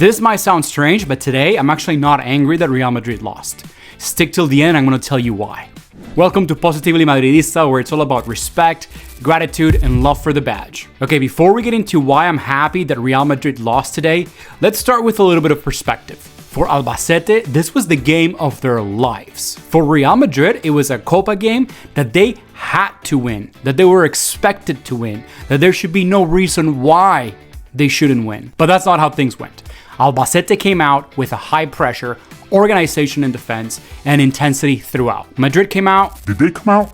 This might sound strange, but today I'm actually not angry that Real Madrid lost. Stick till the end, I'm going to tell you why. Welcome to Positively Madridista, where it's all about respect, gratitude, and love for the badge. Okay, before we get into why I'm happy that Real Madrid lost today, let's start with a little bit of perspective. For Albacete, this was the game of their lives. For Real Madrid, it was a Copa game that they had to win, that they were expected to win, that there should be no reason why they shouldn't win. But that's not how things went. Albacete came out with a high pressure, organization in defense, and intensity throughout. Madrid came out. Did they come out?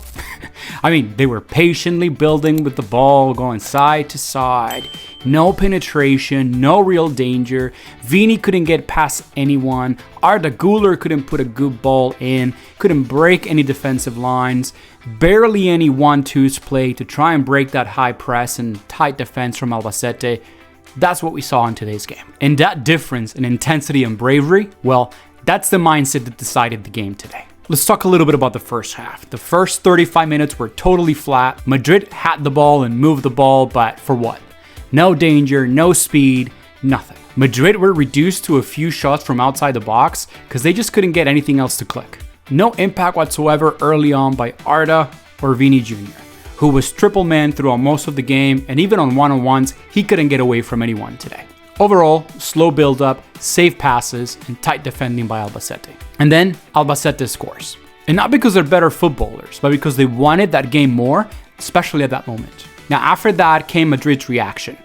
I mean, they were patiently building with the ball, going side to side. No penetration, no real danger. Vini couldn't get past anyone. Arda Güler couldn't put a good ball in. Couldn't break any defensive lines. Barely any 1-2s play to try and break that high press and tight defense from Albacete. That's what we saw in today's game. And that difference in intensity and bravery, well, that's the mindset that decided the game today. Let's talk a little bit about the first half. The first 35 minutes were totally flat. Madrid had the ball and moved the ball, but for what? No danger, no speed, nothing. Madrid were reduced to a few shots from outside the box because they just couldn't get anything else to click. No impact whatsoever early on by Arda or Vini Jr., who was triple man throughout most of the game, and even on one-on-ones, he couldn't get away from anyone today. Overall, slow build-up, safe passes, and tight defending by Albacete. And then Albacete scores. And not because they're better footballers, but because they wanted that game more, especially at that moment. Now, after that came Madrid's reaction.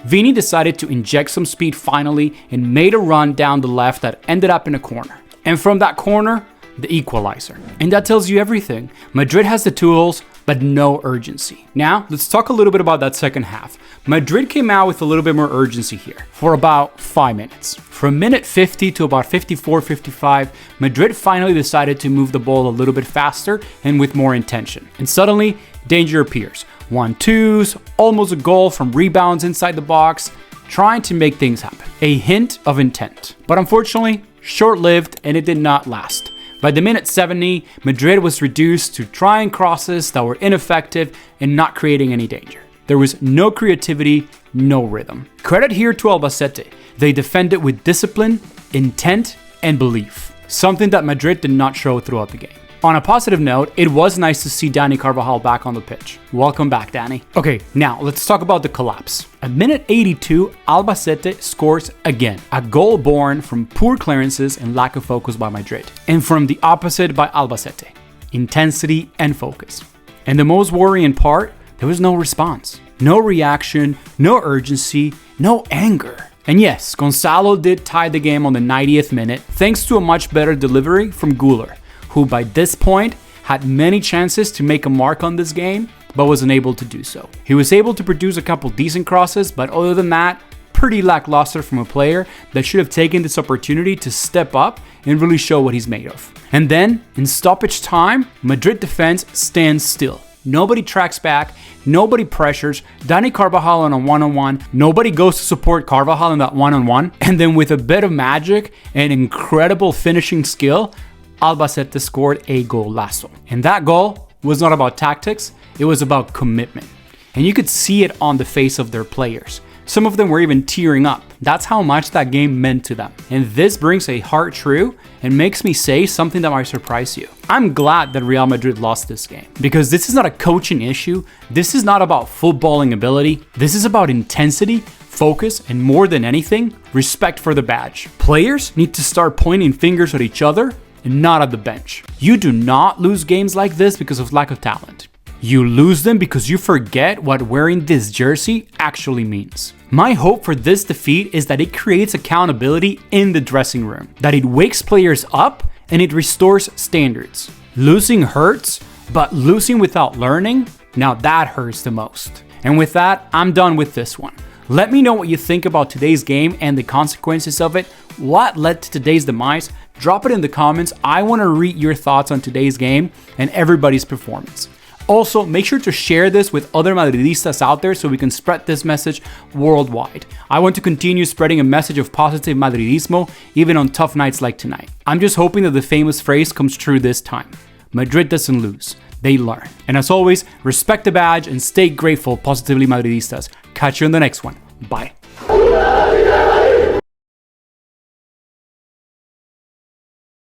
Vini decided to inject some speed finally and made a run down the left that ended up in a corner. And from that corner, the equalizer. And that tells you everything. Madrid has the tools, but no urgency. Now, let's talk a little bit about that second half. Madrid came out with a little bit more urgency here for about 5 minutes. From minute 50 to about 54, 55, Madrid finally decided to move the ball a little bit faster and with more intention. And suddenly, danger appears. 1-2s, almost a goal from rebounds inside the box, trying to make things happen. A hint of intent. But unfortunately, short-lived, and it did not last. By the minute 70, Madrid was reduced to trying crosses that were ineffective and not creating any danger. There was no creativity, no rhythm. Credit here to Albacete. They defended with discipline, intent, and belief. Something that Madrid did not show throughout the game. On a positive note, it was nice to see Dani Carvajal back on the pitch. Welcome back, Dani. Okay, now let's talk about the collapse. At minute 82, Albacete scores again. A goal born from poor clearances and lack of focus by Madrid. And from the opposite by Albacete. Intensity and focus. And the most worrying part, there was no response. No reaction, no urgency, no anger. And yes, Gonzalo did tie the game on the 90th minute thanks to a much better delivery from Güler, who by this point had many chances to make a mark on this game, but was unable to do so. He was able to produce a couple decent crosses, but other than that, pretty lackluster from a player that should have taken this opportunity to step up and really show what he's made of. And then, in stoppage time, Madrid defense stands still. Nobody tracks back, nobody pressures, Dani Carvajal on a one-on-one, nobody goes to support Carvajal in that one-on-one, and then with a bit of magic and incredible finishing skill, Albacete scored a golazo. And that goal was not about tactics, it was about commitment. And you could see it on the face of their players. Some of them were even tearing up. That's how much that game meant to them. And this brings a hard true and makes me say something that might surprise you. I'm glad that Real Madrid lost this game because this is not a coaching issue. This is not about footballing ability. This is about intensity, focus, and more than anything, respect for the badge. Players need to start pointing fingers at each other and not at the bench. You do not lose games like this because of lack of talent. You lose them because you forget what wearing this jersey actually means. My hope for this defeat is that it creates accountability in the dressing room, that it wakes players up and it restores standards. Losing hurts, but losing without learning, now that hurts the most. And with that, I'm done with this one. Let me know what you think about today's game and the consequences of it. What led to today's demise? Drop it in the comments. I want to read your thoughts on today's game and everybody's performance. Also, make sure to share this with other Madridistas out there so we can spread this message worldwide. I want to continue spreading a message of positive Madridismo even on tough nights like tonight. I'm just hoping that the famous phrase comes true this time. Madrid doesn't lose, they learn. And as always, respect the badge and stay grateful, Positively Madridistas. Catch you in the next one. Bye.